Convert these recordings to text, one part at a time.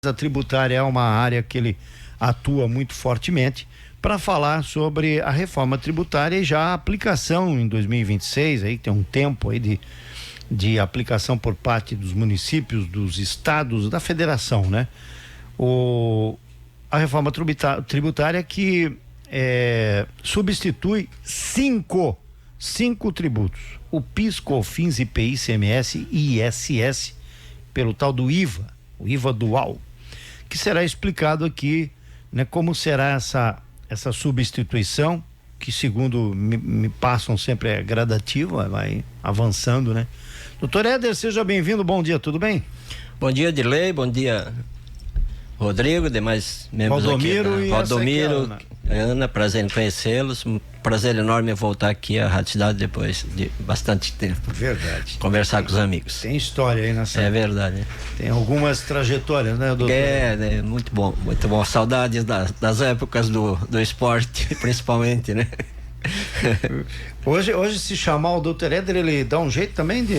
A tributária é uma área que ele atua muito fortemente para falar sobre a reforma tributária e já a aplicação em 2026, aí tem um tempo aí de aplicação por parte dos municípios, dos estados, da federação, né? A reforma tributária que substitui cinco tributos: o PIS, COFINS, IPI, ICMS e ISS, pelo tal do IVA, o IVA dual, que será explicado aqui, né, como será essa substituição, que segundo me passam sempre é gradativa, vai avançando, né? Doutor Éder, seja bem-vindo, bom dia, tudo bem? Bom dia, Dirley, bom dia, Rodrigo, demais membros Valdomiro aqui. Valdomiro, Ana, prazer em conhecê-los, prazer enorme voltar aqui à Rádio Cidade depois de bastante tempo. Verdade. Conversar com os amigos. Tem história aí nessa. É verdade. Tem algumas trajetórias, né, doutor? Muito bom, muito bom. Saudades das épocas do esporte, principalmente, né? Hoje se chamar o doutor Éder, ele dá um jeito também de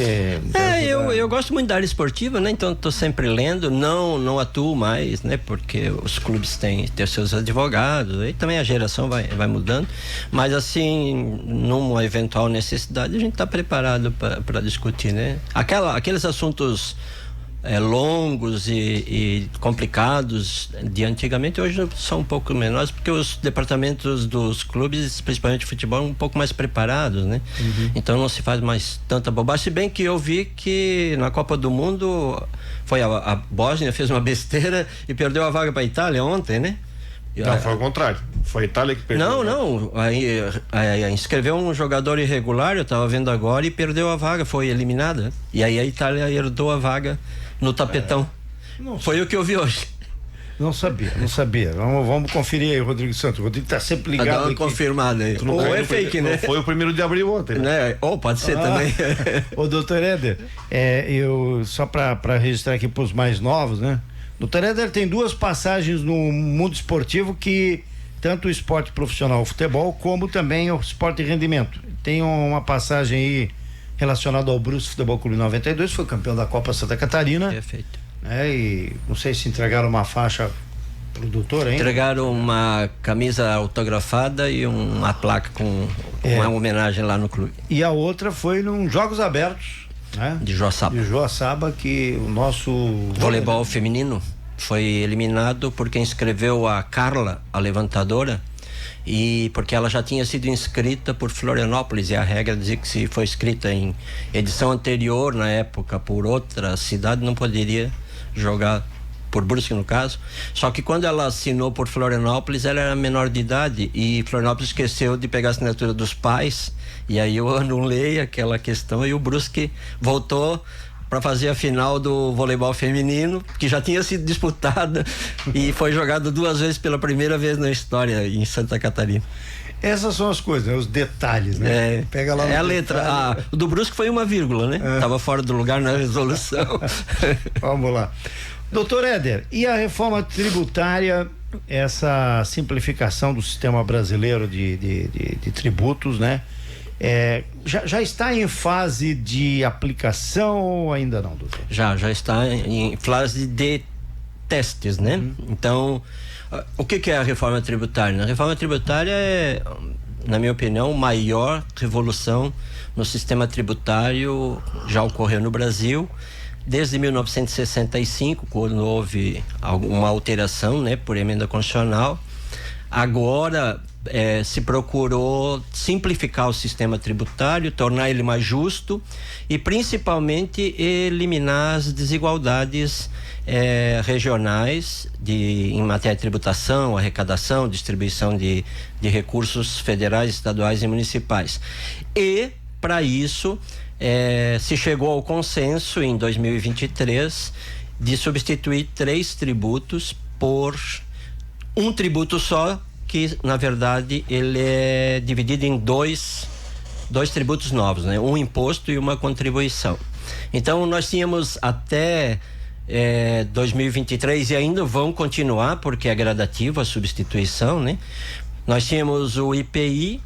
eu gosto muito da área esportiva, né? Então estou sempre lendo, não atuo mais, né? Porque os clubes têm seus advogados e também a geração vai mudando, mas assim, numa eventual necessidade a gente está preparado para discutir, né? Aqueles assuntos longos e complicados de antigamente hoje são um pouco menores, porque os departamentos dos clubes, principalmente de futebol, são um pouco mais preparados, né? Uhum. Então não se faz mais tanta bobagem, se bem que eu vi que na Copa do Mundo foi a Bósnia fez uma besteira e perdeu a vaga para a Itália ontem, né? Não, foi o contrário. Foi a Itália que perdeu. Não. Aí inscreveu um jogador irregular, eu estava vendo agora, e perdeu a vaga, foi eliminada. E aí a Itália herdou a vaga no tapetão. Foi o que eu vi hoje. Não sabia. Vamos conferir aí, Rodrigo Santos. O Rodrigo tá sempre ligado. Dá uma aqui. confirmada aí. Ou é fake, né? Foi o 1º de abril ontem, né? Ou pode ser também. Ô, doutor Éder, eu só para registrar aqui para os mais novos, né? Doutor Éder tem duas passagens no mundo esportivo, que tanto o esporte profissional, o futebol, como também o esporte de rendimento. Tem uma passagem aí relacionada ao Brusque Futebol Clube 92, foi campeão da Copa Santa Catarina. Perfeito. E não sei se entregaram uma faixa pro doutor, hein? Entregaram uma camisa autografada e uma placa com uma homenagem lá no clube. E a outra foi num Jogos Abertos, né? De Joaçaba, que o nosso voleibol feminino foi eliminado porque inscreveu a Carla, a levantadora, e porque ela já tinha sido inscrita por Florianópolis, e a regra dizia que se foi inscrita em edição anterior, na época, por outra cidade, não poderia jogar por Brusque, no caso. Só que quando ela assinou por Florianópolis, ela era menor de idade e Florianópolis esqueceu de pegar a assinatura dos pais, e aí eu anulei aquela questão e o Brusque voltou para fazer a final do voleibol feminino, que já tinha sido disputada e foi jogado 2 vezes pela primeira vez na história em Santa Catarina. Essas são as coisas, né? Os detalhes, né? Pega lá a letra. O do Brusque foi uma vírgula, né? Tava fora do lugar na resolução. Vamos lá. Doutor Éder, e a reforma tributária, essa simplificação do sistema brasileiro de tributos, né? Já está em fase de aplicação ou ainda não, doutor? Já está em fase de testes, né? Então, o que é a reforma tributária? A reforma tributária é, na minha opinião, a maior revolução no sistema tributário já ocorreu no Brasil desde 1965, quando houve alguma alteração, né, por emenda constitucional. Agora se procurou simplificar o sistema tributário, tornar ele mais justo e principalmente eliminar as desigualdades regionais em matéria de tributação, arrecadação, distribuição de recursos federais, estaduais e municipais. E, para isso, se chegou ao consenso em 2023 de substituir 3 tributos por um tributo só, que na verdade ele é dividido em dois tributos novos, né? Um imposto e uma contribuição. Então nós tínhamos até 2023 e ainda vão continuar, porque é gradativa a substituição, né? Nós tínhamos o IPI,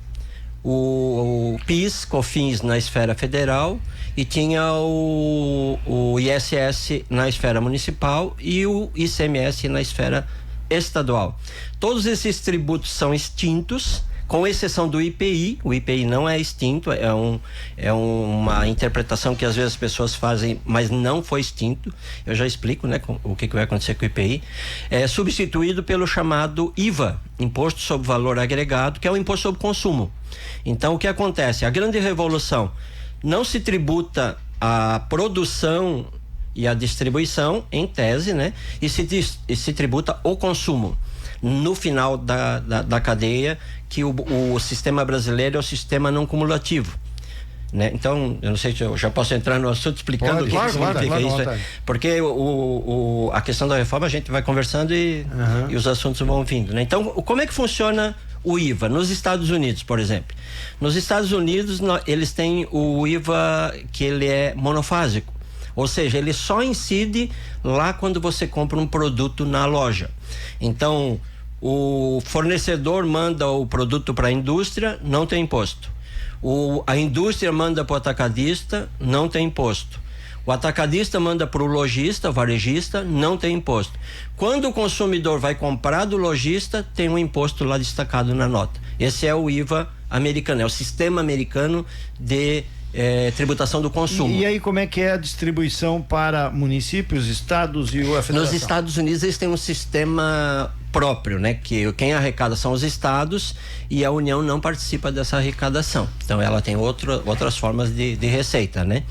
o PIS, COFINS na esfera federal e tinha o ISS na esfera municipal e o ICMS na esfera estadual. Todos esses tributos são extintos, com exceção do IPI. O IPI não é extinto, é uma interpretação que às vezes as pessoas fazem, mas não foi extinto. Eu já explico, né, o que vai acontecer com o IPI. É substituído pelo chamado IVA, Imposto sobre Valor Agregado, que é o imposto sobre consumo. Então, o que acontece? A grande revolução: não se tributa a produção e a distribuição, em tese, né? E se tributa o consumo no final da cadeia, que o sistema brasileiro é o sistema não cumulativo, né? Então, eu não sei se eu já posso entrar no assunto explicando o que significa isso. Porque a questão da reforma a gente vai conversando e os assuntos vão vindo, né? Então, como é que funciona o IVA? Nos Estados Unidos, por exemplo. Nos Estados Unidos, eles têm o IVA que ele é monofásico. Ou seja, ele só incide lá quando você compra um produto na loja. Então, o fornecedor manda o produto para a indústria, não tem imposto. A indústria manda para o atacadista, não tem imposto. O atacadista manda para o lojista, varejista, não tem imposto. Quando o consumidor vai comprar do lojista, tem um imposto lá destacado na nota. Esse é o IVA americano, é o sistema americano de tributação do consumo. E aí, como é que é a distribuição para municípios, estados e a federação? Nos Estados Unidos eles têm um sistema próprio, né? Que quem arrecada são os estados e a União não participa dessa arrecadação. Então ela tem outras formas de receita, né?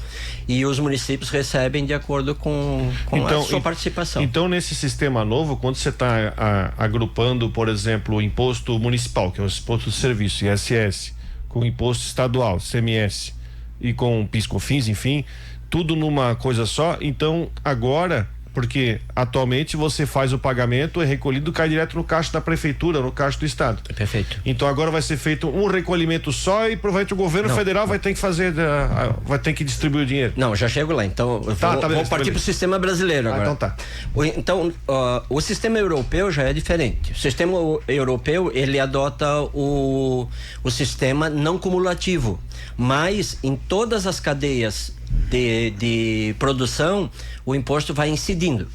E os municípios recebem de acordo com a sua participação. Então, nesse sistema novo, quando você está agrupando, por exemplo, o imposto municipal, que é o imposto de serviço, ISS, com o imposto estadual, CMS, e com PIS/COFINS, enfim, tudo numa coisa só. Então agora, porque atualmente você faz o pagamento, é recolhido, cai direto no caixa da prefeitura, no caixa do estado. Perfeito. Então agora vai ser feito um recolhimento só e provavelmente o governo federal vai ter que fazer, vai ter que distribuir o dinheiro. Não, já chego lá. Então vou partir para o sistema brasileiro agora. Então tá. O sistema europeu já é diferente. O sistema europeu, ele adota o sistema não cumulativo, mas em todas as cadeias de produção o imposto vai incidindo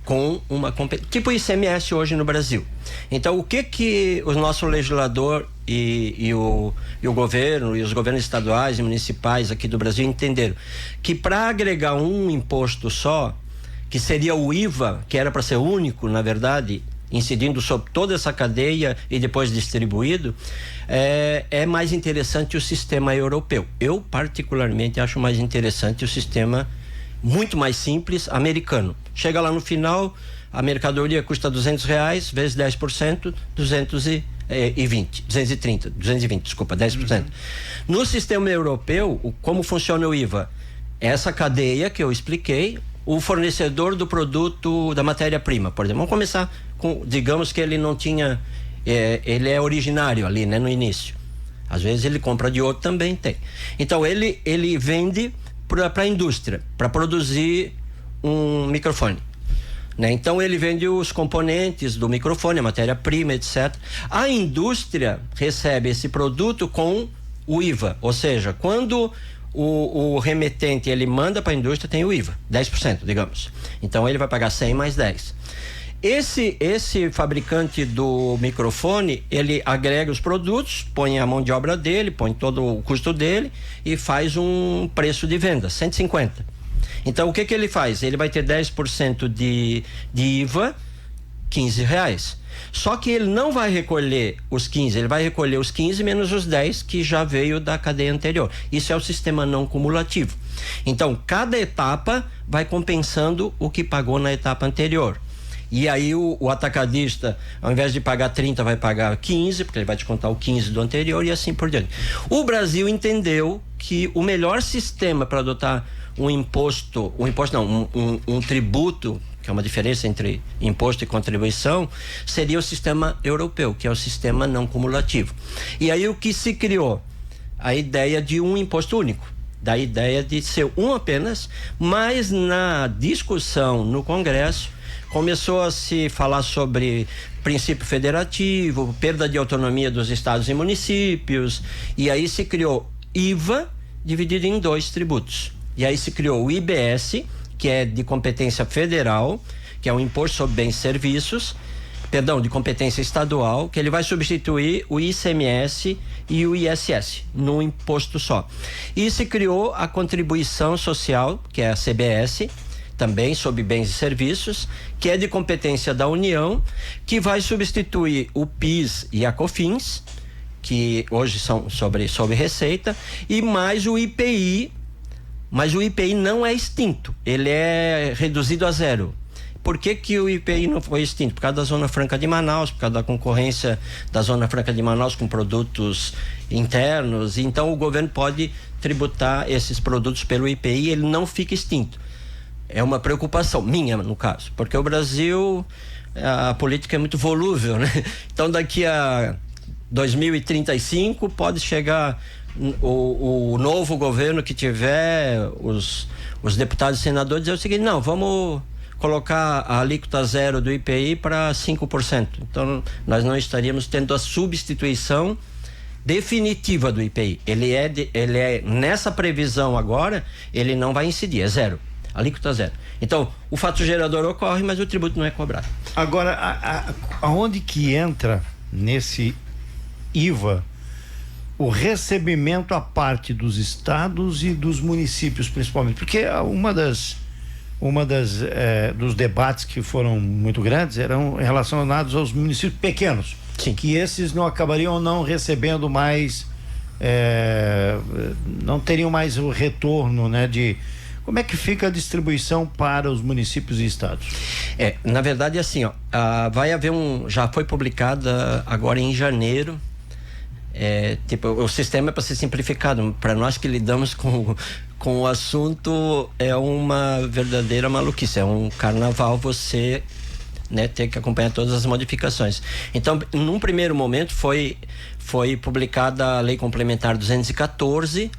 com uma tipo o ICMS hoje no Brasil. Então, o que o nosso legislador e o governo e os governos estaduais e municipais aqui do Brasil entenderam? Que para agregar um imposto só, que seria o IVA, que era para ser único, na verdade, incidindo sobre toda essa cadeia e depois distribuído, é mais interessante o sistema europeu. Eu particularmente acho mais interessante o sistema muito mais simples americano. Chega lá no final, a mercadoria custa R$200, vezes 10%, 220, 10%. No sistema europeu, como funciona o IVA? Essa cadeia que eu expliquei, o fornecedor do produto, da matéria-prima, por exemplo. Vamos começar com, digamos que ele não tinha, ele é originário ali, né, no início. Às vezes ele compra de outro, também tem. Então ele vende para a indústria, para produzir um microfone, né? Então ele vende os componentes do microfone, a matéria-prima, etc. A indústria recebe esse produto com o IVA, ou seja, quando o remetente ele manda para a indústria, tem o IVA, 10%, digamos. Então ele vai pagar 100 mais 10. Esse fabricante do microfone, ele agrega os produtos, põe a mão de obra dele, põe todo o custo dele e faz um preço de venda, 150. Então o que ele faz? Ele vai ter 10% de IVA, R$15. Só que ele não vai recolher os 15, ele vai recolher os 15 menos os 10 que já veio da cadeia anterior. Isso é o sistema não cumulativo. Então cada etapa vai compensando o que pagou na etapa anterior. E aí o atacadista, ao invés de pagar 30, vai pagar 15, porque ele vai descontar o 15 do anterior e assim por diante. O Brasil entendeu que o melhor sistema para adotar um tributo, que é uma diferença entre imposto e contribuição, seria o sistema europeu, que é o sistema não cumulativo. E aí o que se criou? A ideia de um imposto único, da ideia de ser um apenas, mas na discussão no Congresso, começou a se falar sobre princípio federativo, perda de autonomia dos estados e municípios, e aí se criou IVA dividido em 2 tributos. E aí se criou o IBS, que é de competência federal, que é o Imposto sobre Bens e Serviços, de competência estadual, que ele vai substituir o ICMS e o ISS num imposto só. E se criou a contribuição social, que é a CBS, também sobre bens e serviços, que é de competência da União, que vai substituir o PIS e a COFINS, que hoje são sobre receita, e mais o IPI, mas o IPI não é extinto, ele é reduzido a 0. Por que o IPI não foi extinto? Por causa da Zona Franca de Manaus, por causa da concorrência da Zona Franca de Manaus com produtos internos. Então o governo pode tributar esses produtos pelo IPI, ele não fica extinto. É uma preocupação minha, no caso, porque o Brasil, a política é muito volúvel, né? Então daqui a 2035 pode chegar o novo governo que tiver, os deputados e senadores dizer o seguinte: não, vamos colocar a alíquota 0 do IPI para 5%. Então nós não estaríamos tendo a substituição definitiva do IPI. Ele é nessa previsão agora, ele não vai incidir, é 0. Alíquota 0. Então, o fato gerador ocorre, mas o tributo não é cobrado. Agora, aonde que entra nesse IVA o recebimento à parte dos estados e dos municípios, principalmente? Porque dos debates que foram muito grandes eram relacionados aos municípios pequenos. Sim. Que esses não acabariam não recebendo mais, não teriam mais o retorno, né, de como é que fica a distribuição para os municípios e estados? Na verdade, assim, vai haver já foi publicada agora em janeiro. O sistema é para ser simplificado. Para nós que lidamos com o assunto, é uma verdadeira maluquice, é um carnaval você, né, ter que acompanhar todas as modificações. Então, num primeiro momento foi publicada a Lei Complementar 214,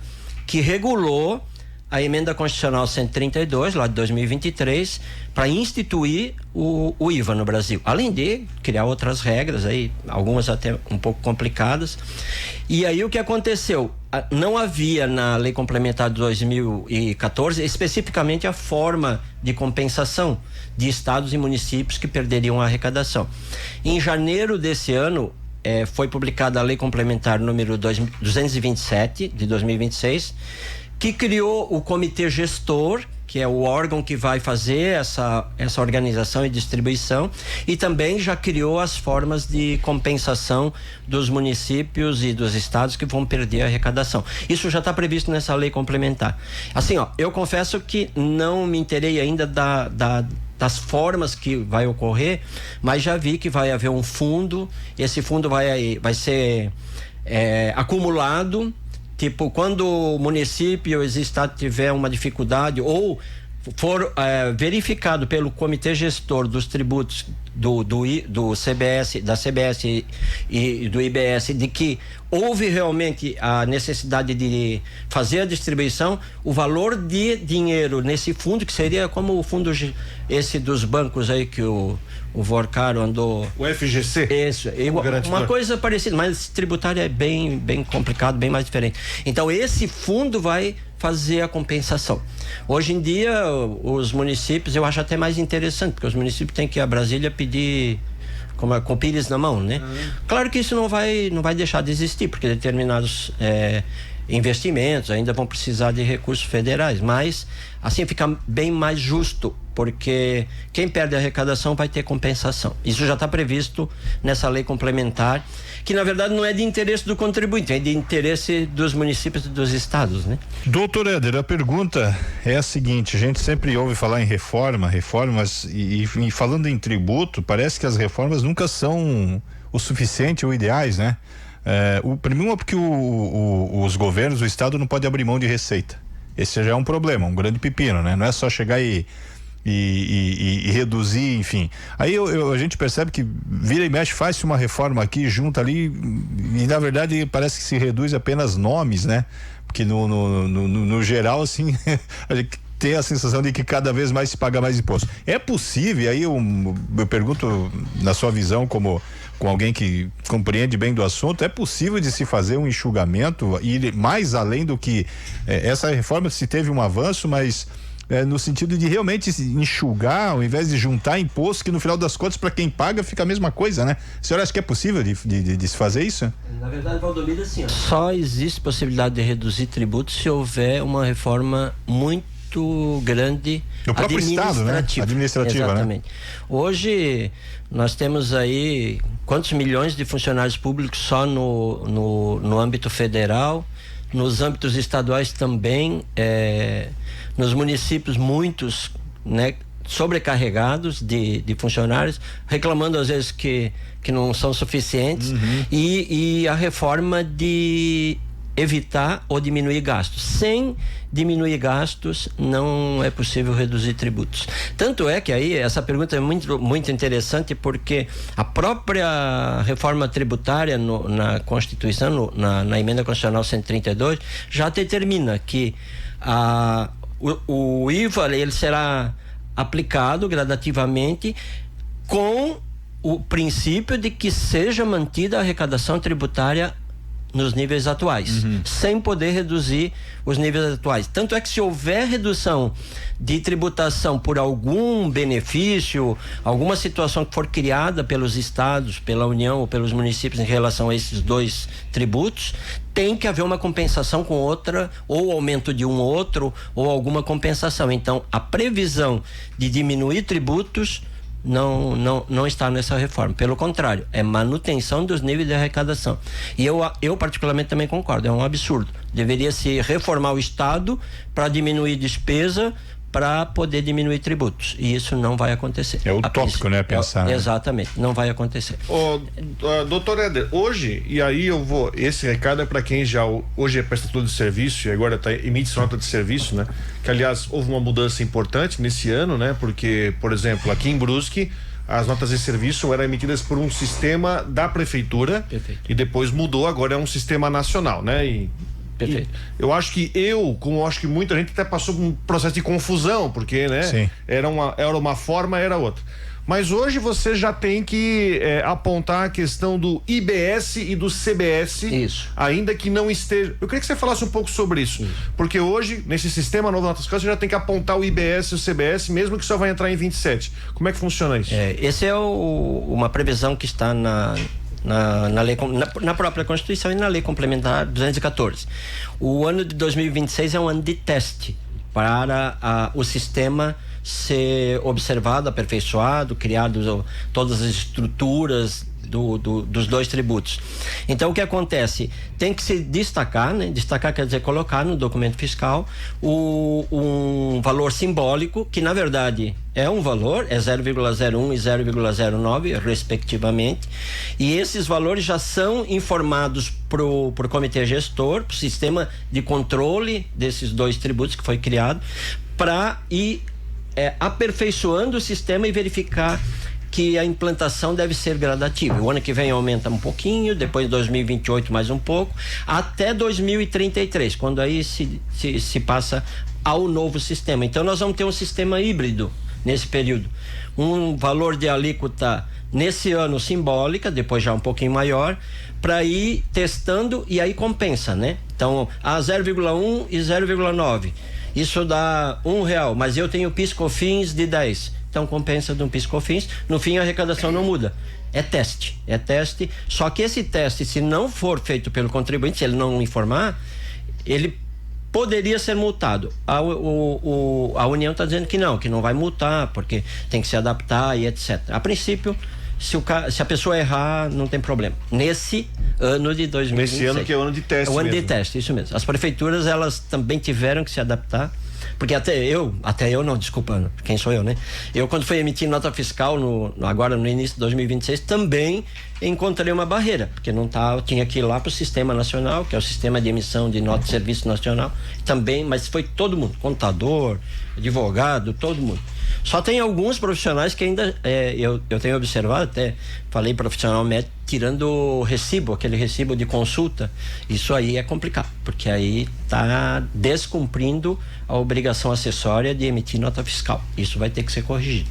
que regulou a Emenda Constitucional 132, lá de 2023, para instituir o IVA no Brasil. Além de criar outras regras, aí, algumas até um pouco complicadas. E aí o que aconteceu? Não havia na Lei Complementar de 2014 especificamente a forma de compensação de estados e municípios que perderiam a arrecadação. Em janeiro desse ano, foi publicada a Lei Complementar número 227, de 2026, que criou o Comitê Gestor, que é o órgão que vai fazer essa organização e distribuição, e também já criou as formas de compensação dos municípios e dos estados que vão perder a arrecadação. Isso já está previsto nessa lei complementar. Assim, eu confesso que não me inteirei ainda das formas que vai ocorrer, mas já vi que vai haver um fundo, esse fundo vai ser acumulado. Tipo, quando o município ou o estado tiver uma dificuldade ou for verificado pelo comitê gestor dos tributos do CBS, da CBS e do IBS, de que houve realmente a necessidade de fazer a distribuição, o valor de dinheiro nesse fundo, que seria como o fundo esse dos bancos aí que o Vorcaro andou... O FGC? Isso, uma coisa parecida, mas tributária é bem complicado, bem mais diferente. Então esse fundo vai fazer a compensação. Hoje em dia os municípios, eu acho até mais interessante, porque os municípios têm que ir a Brasília pedir com pires na mão, né? Claro que isso não vai deixar de existir, porque determinados investimentos ainda vão precisar de recursos federais, mas assim fica bem mais justo, porque quem perde a arrecadação vai ter compensação. Isso já está previsto nessa lei complementar, que na verdade não é de interesse do contribuinte, é de interesse dos municípios e dos estados, né? Doutor Éder, a pergunta é a seguinte: a gente sempre ouve falar em reformas e falando em tributo, parece que as reformas nunca são o suficiente ou ideais, né? Primeiro, porque os governos, o estado não pode abrir mão de receita. Esse já é um problema, um grande pepino, né? Não é só chegar e reduzir, enfim. Aí a gente percebe que vira e mexe, faz-se uma reforma aqui, junta ali, e na verdade parece que se reduz apenas nomes, né? Porque no geral, assim, tem a sensação de que cada vez mais se paga mais imposto. É possível, aí eu pergunto na sua visão com alguém que compreende bem do assunto, é possível de se fazer um enxugamento e ir mais além do que essa reforma, se teve um avanço, mas no sentido de realmente enxugar, ao invés de juntar imposto, que no final das contas para quem paga fica a mesma coisa, né? A senhora acha que é possível de se fazer isso? Na verdade, Valdomiro, assim, só existe possibilidade de reduzir tributos se houver uma reforma muito grande do próprio Estado, né? Administrativa, exatamente. Né? Hoje nós temos aí quantos milhões de funcionários públicos só no âmbito federal, nos âmbitos estaduais também, nos municípios muitos, né, sobrecarregados de funcionários, reclamando às vezes que não são suficientes, e a reforma de evitar ou diminuir gastos. Sem diminuir gastos não é possível reduzir tributos. Tanto é que aí essa pergunta é muito, muito interessante, porque a própria reforma tributária na Constituição, na emenda constitucional 132, já determina que o IVA ele será aplicado gradativamente com o princípio de que seja mantida a arrecadação tributária nos níveis atuais, sem poder reduzir os níveis atuais. Tanto é que se houver redução de tributação por algum benefício, alguma situação que for criada pelos estados, pela União ou pelos municípios em relação a esses dois tributos, tem que haver uma compensação com outra, ou aumento de um outro, ou alguma compensação. Então, a previsão de diminuir tributos não está nessa reforma. Pelo contrário, é manutenção dos níveis de arrecadação. E eu particularmente também concordo, é um absurdo. Deveria se reformar o Estado para diminuir despesa, para poder diminuir tributos. E isso não vai acontecer. É utópico, né? Pensar. Exatamente, não vai acontecer. Doutor Éder, hoje, e aí esse recado é para quem já hoje é prestador de serviço e agora emite nota de serviço, né? Que aliás houve uma mudança importante nesse ano, né? Porque, por exemplo, aqui em Brusque, as notas de serviço eram emitidas por um sistema da prefeitura. Perfeito. E depois mudou, agora é um sistema nacional, né? E eu acho que como acho que muita gente até passou por um processo de confusão, porque, né? Sim. Era uma forma, era outra. Mas hoje você já tem que apontar a questão do IBS e do CBS. Isso. Ainda que não esteja. Eu queria que você falasse um pouco sobre isso. Porque hoje, nesse sistema novo de notas fiscais, você já tem que apontar o IBS e o CBS, mesmo que só vai entrar em 27. Como é que funciona isso? Esse é uma previsão que está na própria Constituição e na Lei Complementar 214. O ano de 2026 é um ano de teste para o sistema ser observado, aperfeiçoado, criado todas as estruturas dos dois tributos. Então o que acontece? Tem que se destacar, né? Destacar quer dizer colocar no documento fiscal um valor simbólico, que na verdade é um valor, é 0,01 e 0,09 respectivamente, e esses valores já são informados pro comitê gestor, pro sistema de controle desses dois tributos que foi criado, para ir aperfeiçoando o sistema e verificar que a implantação deve ser gradativa. O ano que vem aumenta um pouquinho, depois 2028 mais um pouco, até 2033, quando aí se passa ao novo sistema. Então nós vamos ter um sistema híbrido nesse período. Um valor de alíquota nesse ano simbólica, depois já um pouquinho maior, para ir testando e aí compensa, né? Então, 0,1 e 0,9. Isso dá R$1, mas eu tenho PIS/COFINS de 10. Então compensa de um PIS/COFINS, no fim a arrecadação não muda. É teste, só que esse teste, se não for feito pelo contribuinte, se ele não informar, ele poderia ser multado. A União está dizendo que não vai multar, porque tem que se adaptar e etc. A princípio, se a pessoa errar, não tem problema. Nesse ano de 2026. Nesse ano que é o ano de teste. É o ano de teste, isso mesmo. As prefeituras, elas também tiveram que se adaptar, porque até eu não, desculpa, quem sou eu, né? Eu, quando fui emitir nota fiscal agora no início de 2026, também encontrei uma barreira, porque eu tinha que ir lá para o Sistema Nacional, que é o Sistema de Emissão de Nota de Serviço Nacional, também, mas foi todo mundo, contador, advogado, todo mundo. Só tem alguns profissionais que ainda, eu tenho observado, até falei profissional médico, tirando o recibo, aquele recibo de consulta. Isso aí é complicado, porque aí está descumprindo a obrigação acessória de emitir nota fiscal. Isso vai ter que ser corrigido.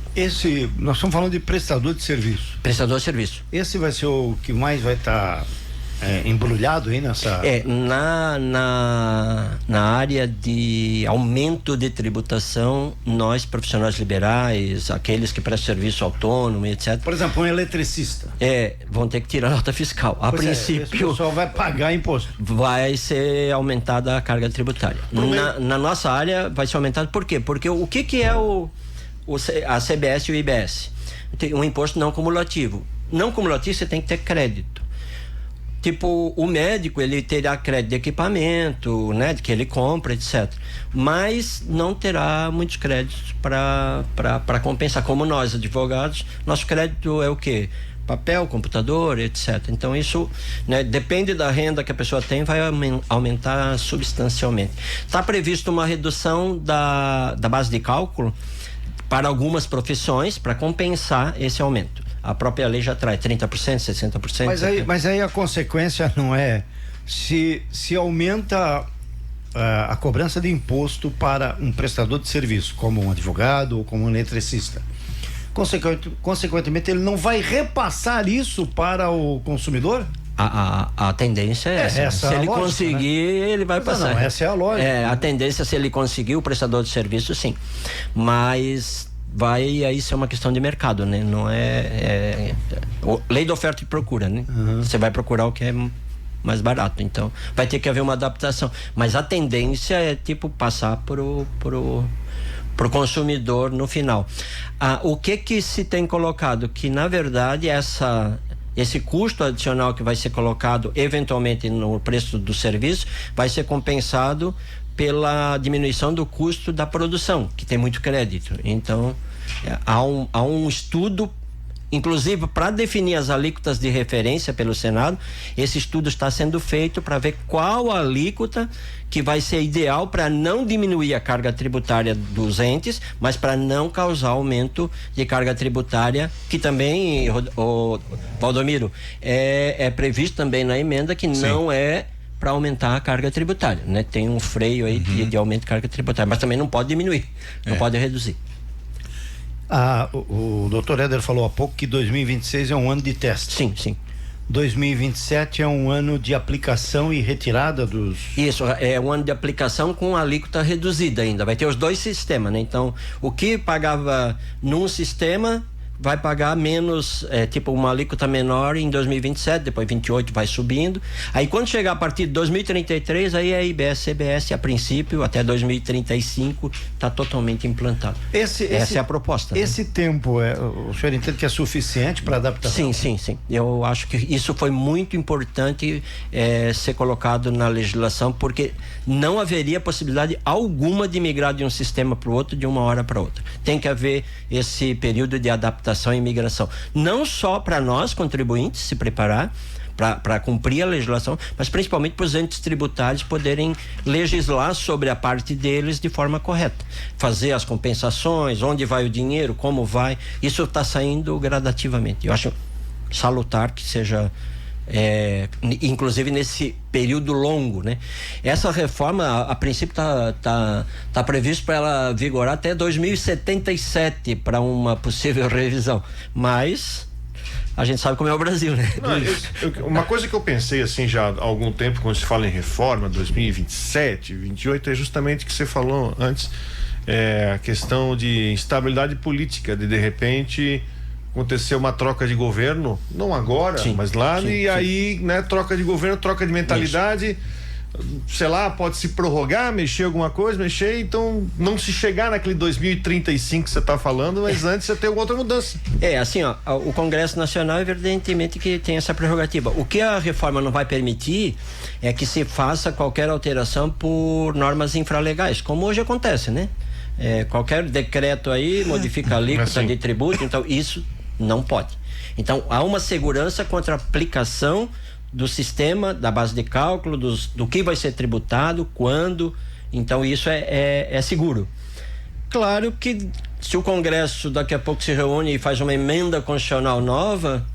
Nós estamos falando de prestador de serviço. Prestador de serviço. Esse vai ser o que mais vai estar embrulhado aí nessa... Na área de aumento de tributação, nós profissionais liberais, aqueles que prestam serviço autônomo, etc. Por exemplo, um eletricista. Vão ter que tirar nota fiscal. A princípio, esse pessoal vai pagar imposto. Vai ser aumentada a carga tributária. Na nossa área vai ser aumentado por quê? Porque o que é a CBS e o IBS? Tem um imposto não cumulativo. Não cumulativo, você tem que ter crédito. Tipo, o médico, ele terá crédito de equipamento, né, que ele compra, etc. Mas não terá muitos créditos para compensar. Como nós, advogados, nosso crédito é o quê? Papel, computador, etc. Então isso, né, depende da renda que a pessoa tem, vai aumentar substancialmente. Está previsto uma redução da base de cálculo para algumas profissões para compensar esse aumento. A própria lei já traz 30%, 60%. Mas aí a consequência não é se aumenta a cobrança de imposto para um prestador de serviço, como um advogado ou como um eletricista. Consequentemente, ele não vai repassar isso para o consumidor? A tendência é essa. Se ele lógica, conseguir, né? Ele vai passar. Não, essa é a lógica. A tendência, se ele conseguir, o prestador de serviço, sim. Mas vai aí ser uma questão de mercado, né? Não lei da oferta e procura, né? Você vai procurar o que é mais barato, então vai ter que haver uma adaptação, mas a tendência é passar pro consumidor no final. O que se tem colocado? Que na verdade esse custo adicional que vai ser colocado eventualmente no preço do serviço vai ser compensado pela diminuição do custo da produção, que tem muito crédito. Então, há um estudo, inclusive para definir as alíquotas de referência pelo Senado. Esse estudo está sendo feito para ver qual alíquota que vai ser ideal para não diminuir a carga tributária dos entes, mas para não causar aumento de carga tributária, que também, Valdomiro, é previsto também na emenda que Sim. não é para aumentar a carga tributária, né? Tem um freio aí de aumento de carga tributária, mas também não pode diminuir, não pode reduzir. O doutor Éder falou há pouco que 2026 é um ano de teste. Sim. 2027 é um ano de aplicação e retirada dos... Isso, é um ano de aplicação com alíquota reduzida ainda, vai ter os dois sistemas, né? Então, o que pagava num sistema vai pagar menos, uma alíquota menor em 2027, depois 28 vai subindo. Aí quando chegar a partir de 2033, aí a IBS, CBS, a princípio, até 2035, está totalmente implantado. Essa é a proposta. Esse tempo, o senhor entende que é suficiente para adaptação? Sim. Eu acho que isso foi muito importante ser colocado na legislação, porque não haveria possibilidade alguma de migrar de um sistema para o outro de uma hora para outra. Tem que haver esse período de adaptação e migração, não só para nós contribuintes se preparar para cumprir a legislação, mas principalmente para os entes tributários poderem legislar sobre a parte deles de forma correta, fazer as compensações, onde vai o dinheiro, como vai. Isso está saindo gradativamente. Eu acho salutar que seja inclusive nesse período longo, né? Essa reforma, a princípio, tá previsto para ela vigorar até 2077 para uma possível revisão, mas a gente sabe como é o Brasil, né? Uma coisa que eu pensei assim já há algum tempo quando se fala em reforma 2027, 28, é justamente o que você falou antes, a questão de instabilidade política, de repente aconteceu uma troca de governo, não agora, mas lá, e aí, né, troca de governo, troca de mentalidade, sei lá, pode se prorrogar, mexer alguma coisa, então não se chegar naquele 2035 que você está falando, mas antes você tem alguma outra mudança. Assim, o Congresso Nacional, evidentemente que tem essa prerrogativa. O que a reforma não vai permitir é que se faça qualquer alteração por normas infralegais, como hoje acontece, né? Qualquer decreto aí modifica a alíquota de tributo, então isso não pode. Então há uma segurança contra a aplicação do sistema, da base de cálculo, do que vai ser tributado, quando. Então isso é seguro. Claro que se o Congresso daqui a pouco se reúne e faz uma emenda constitucional nova,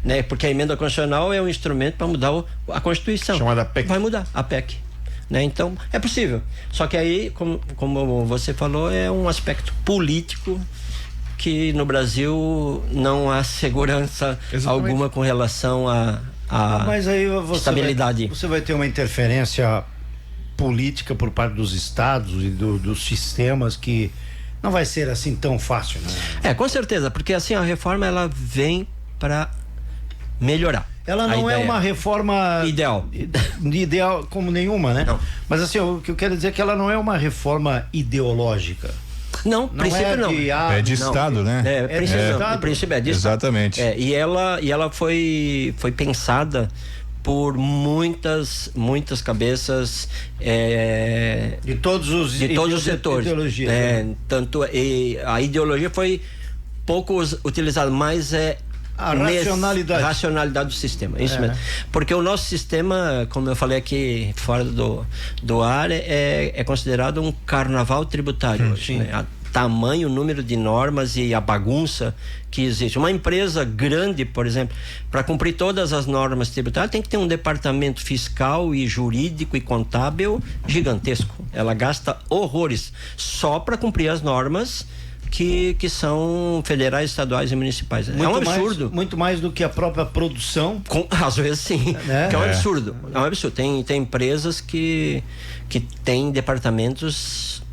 né? Porque a emenda constitucional é um instrumento para mudar a Constituição. Chamada PEC. Vai mudar a PEC. Né? Então, é possível. Só que aí, como você falou, é um aspecto político que no Brasil não há segurança alguma com relação a mas aí estabilidade. Você vai ter uma interferência política por parte dos estados e dos sistemas que não vai ser assim tão fácil, né? Com certeza, porque assim a reforma ela vem para melhorar. Ela não é uma reforma ideal como nenhuma, né? Não. Mas assim, o que eu quero dizer é que ela não é uma reforma ideológica. Não, princípio não. É de Estado, né? Princípio é de Estado. Exatamente. E ela foi pensada por muitas cabeças de todos os setores. Tanto a ideologia foi pouco utilizada, mas a racionalidade do sistema, isso mesmo. Porque o nosso sistema, como eu falei aqui fora do ar, é considerado um carnaval tributário hoje, né? A tamanho, o número de normas e a bagunça que existe. Uma empresa grande, por exemplo, para cumprir todas as normas tributárias, tem que ter um departamento fiscal e jurídico e contábil gigantesco. Ela gasta horrores só para cumprir as normas que são federais, estaduais e municipais. É um absurdo. Muito mais do que a própria produção. Às vezes sim. Que é um absurdo. É um absurdo. Tem empresas que têm departamentos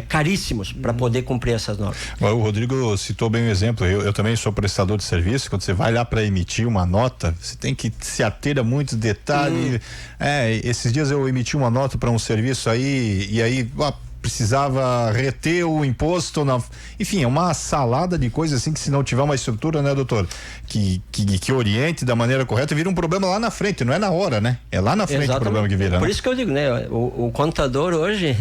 caríssimos para poder cumprir essas normas. O Rodrigo citou bem o exemplo. Eu também sou prestador de serviço. Quando você vai lá para emitir uma nota, você tem que se ater a muitos detalhes. Esses dias eu emiti uma nota para um serviço aí, e aí precisava reter o imposto enfim, é uma salada de coisas assim que, se não tiver uma estrutura, né, doutor, que oriente da maneira correta, vira um problema lá na frente, não é na hora, né? É lá na frente. Exatamente. O problema que vira. Por isso que eu digo, né, o contador hoje,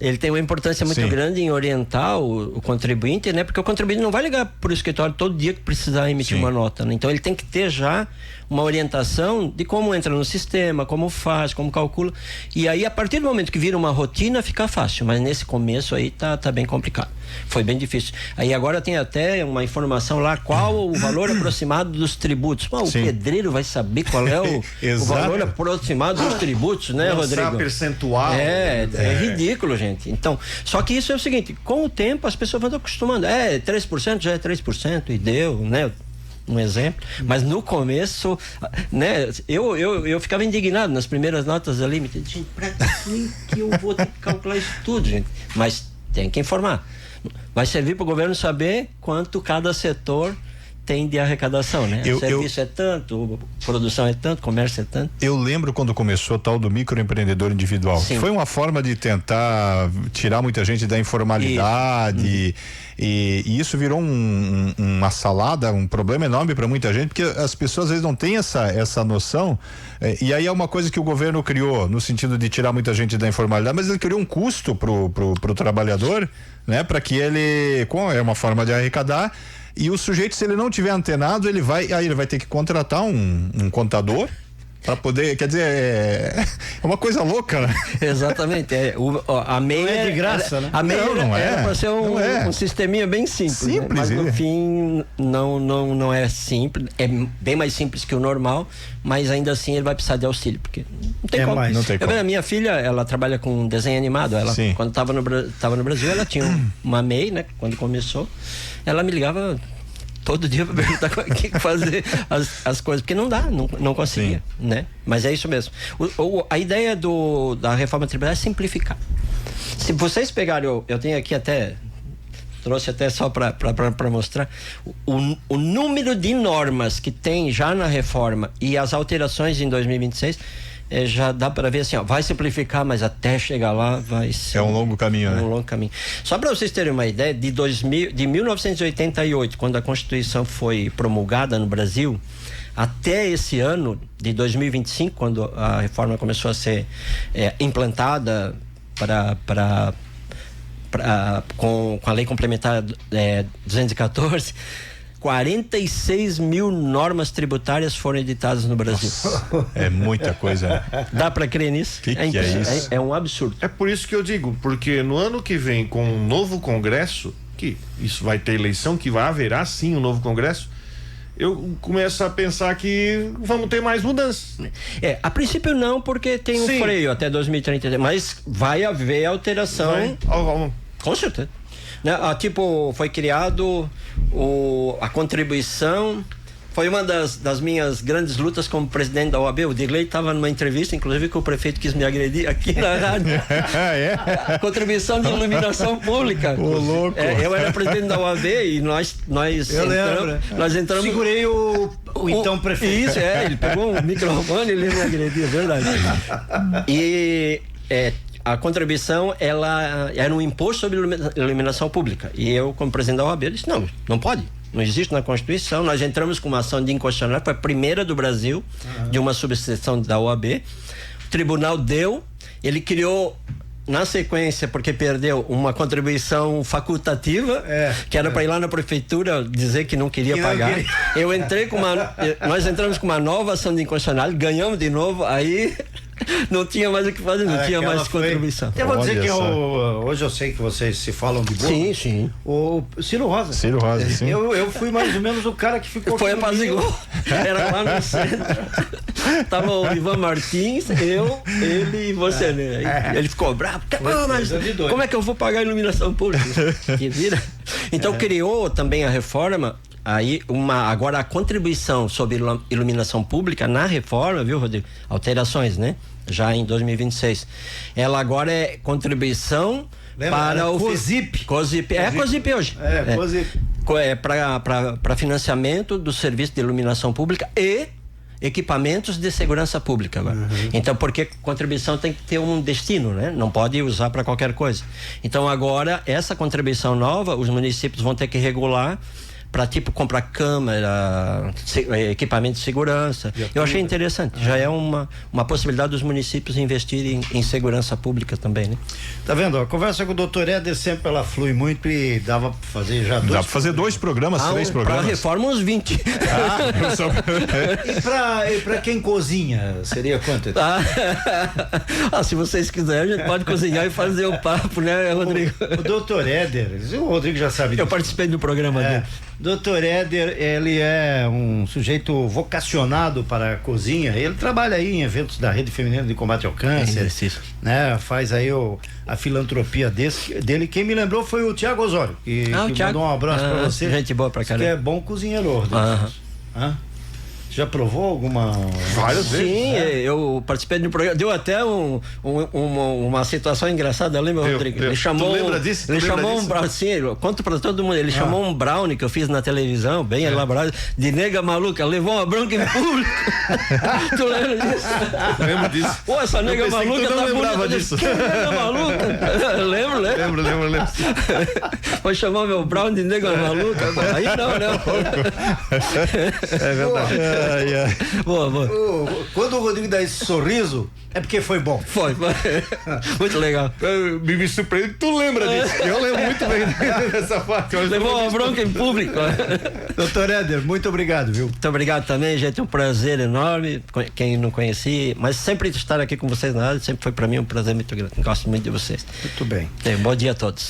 ele tem uma importância muito grande em orientar o contribuinte, né? Porque o contribuinte não vai ligar para o escritório todo dia que precisar emitir uma nota, né? Então ele tem que ter já uma orientação de como entra no sistema, como faz, como calcula. E aí, a partir do momento que vira uma rotina, fica fácil. Mas nesse começo aí tá bem complicado. Foi bem difícil. Aí agora tem até uma informação lá, qual o valor aproximado dos tributos. O pedreiro vai saber qual é o valor aproximado dos tributos, né, Rodrigo? Percentual. É ridículo, gente. Então, só que isso é o seguinte, com o tempo as pessoas vão acostumando. 3% já é 3% e deu, né? Um exemplo, mas no começo, né, eu ficava indignado nas primeiras notas ali, gente, pra que eu vou ter que calcular isso tudo, gente? Mas tem que informar. Vai servir para o governo saber quanto cada setor tem de arrecadação, né? Serviço é tanto, produção é tanto, comércio é tanto. Eu lembro quando começou o tal do microempreendedor individual. Sim. Foi uma forma de tentar tirar muita gente da informalidade. E isso virou uma salada, um problema enorme para muita gente, porque as pessoas às vezes não têm essa noção. E aí é uma coisa que o governo criou no sentido de tirar muita gente da informalidade, mas ele criou um custo pro trabalhador, né? Para que ele, é uma forma de arrecadar. E o sujeito, se ele não tiver antenado, ele vai ter que contratar um contador para poder, quer dizer, é uma coisa louca, né? Exatamente. A MEI não é de graça, né? A MEI era para ser um sisteminha bem simples, né? Mas no fim não é simples, é bem mais simples que o normal, mas ainda assim ele vai precisar de auxílio, porque não tem como. Não tem como. A minha filha, ela trabalha com desenho animado, ela quando estava no Brasil, ela tinha uma MEI, né? Quando começou, ela me ligava todo dia para perguntar o que fazer as coisas, porque não dá, não conseguia, né? Mas é isso mesmo. A ideia da reforma tributária é simplificar. Se vocês pegarem, eu tenho aqui trouxe até só para mostrar o número de normas que tem já na reforma e as alterações em 2026. Já dá para ver assim, vai simplificar, mas até chegar lá vai ser um longo caminho, né? Um longo caminho. Só para vocês terem uma ideia, de 1988, quando a Constituição foi promulgada no Brasil, até esse ano de 2025, quando a reforma começou a ser implantada com a lei complementar 214, 46 mil normas tributárias foram editadas no Brasil. Nossa, é muita coisa, né? Dá para crer nisso? Que é isso? É um absurdo. É por isso que eu digo, porque no ano que vem, com um novo Congresso, que isso vai ter eleição, que haverá sim um novo Congresso, eu começo a pensar que vamos ter mais mudanças. A princípio não, porque tem um freio até 2033, mas vai haver alteração. Com certeza. Né? Tipo, foi criado a contribuição. Foi uma das minhas grandes lutas como presidente da OAB. O Dirley estava numa entrevista, inclusive, que o prefeito quis me agredir aqui na rádio. A contribuição de iluminação pública. Ô, louco. Eu era presidente da OAB e nós entramos. Segurei o então prefeito. Isso, ele pegou o microfone e ele me agrediu, é verdade. E a contribuição, ela era um imposto sobre iluminação pública. E eu, como presidente da OAB, disse: não pode. Não existe na Constituição. Nós entramos com uma ação de inconstitucionalidade, foi a primeira do Brasil, de uma subseção da OAB. O tribunal deu, ele criou, na sequência, porque perdeu, uma contribuição facultativa, que era para ir lá na prefeitura dizer que não queria pagar. Nós entramos com uma nova ação de inconstitucionalidade, ganhamos de novo, aí não tinha mais o que fazer, não tinha mais contribuição. Eu vou dizer que hoje eu sei que vocês se falam de boa. Sim. O Ciro Rosa. Ciro Rosa, sim. Eu fui mais ou menos o cara que ficou. Foi apaziguou. Era lá no centro. Tava o Ivan Martins, ele e você, né? Ele ficou bravo. Mas como é que eu vou pagar a iluminação pública? Que vira. Então criou também a reforma. Agora a contribuição sobre iluminação pública na reforma, viu, Rodrigo? Alterações, né? Já em 2026. Ela agora é contribuição para o COSIP. COSIP. É a COSIP hoje. COSIP. Para financiamento do serviço de iluminação pública e equipamentos de segurança pública agora. Então, porque contribuição tem que ter um destino, né? Não pode usar para qualquer coisa. Então, agora, essa contribuição nova, os municípios vão ter que regular para comprar câmera, equipamento de segurança. Eu achei interessante. Já é uma possibilidade dos municípios investirem em segurança pública também, né? Tá vendo? A conversa com o doutor Éder sempre ela flui muito e dava para fazer já dois. Dá para fazer 2 programas, 3 programas. Para reforma uns 20. E para quem cozinha, seria quanto? Se vocês quiserem, a gente pode cozinhar e fazer o papo, né, Rodrigo? O doutor Éder, o Rodrigo já sabe disso. Eu participei do programa dele. Doutor Éder, ele é um sujeito vocacionado para a cozinha. Ele trabalha aí em eventos da Rede Feminina de Combate ao Câncer, né? Faz aí a filantropia dele. Quem me lembrou foi o Tiago Osório, que mandou um abraço para você. Gente boa pra caramba. Que é bom cozinheiro, Rodrigo. Já provou alguma? Várias vezes. Sim, eu participei de um programa. Deu até uma situação engraçada, lembra, Rodrigo? Ele chamou. Lembra disso? Ele chamou um brownie. Sim, conto pra todo mundo. Ele chamou um brownie que eu fiz na televisão, bem elaborado, de nega maluca. Levou uma bronca em público. Tu lembra disso? Lembro disso. Pô, essa nega maluca tá lembrava disso. Que nega maluca? Lembro. Lembro. Foi chamar meu brownie de nega maluca. Aí não. É verdade. Boa. Quando o Rodrigo dá esse sorriso, é porque foi bom. Foi. Muito legal. Me surpreende que tu lembra disso. Eu lembro muito bem dessa parte. Levou uma bronca em público. Doutor Éder, muito obrigado, viu? Muito obrigado também, gente. É um prazer enorme. Quem não conhecia, mas sempre estar aqui com vocês na rádio, sempre foi para mim um prazer muito grande. Gosto muito de vocês. Muito bem. Bom dia a todos.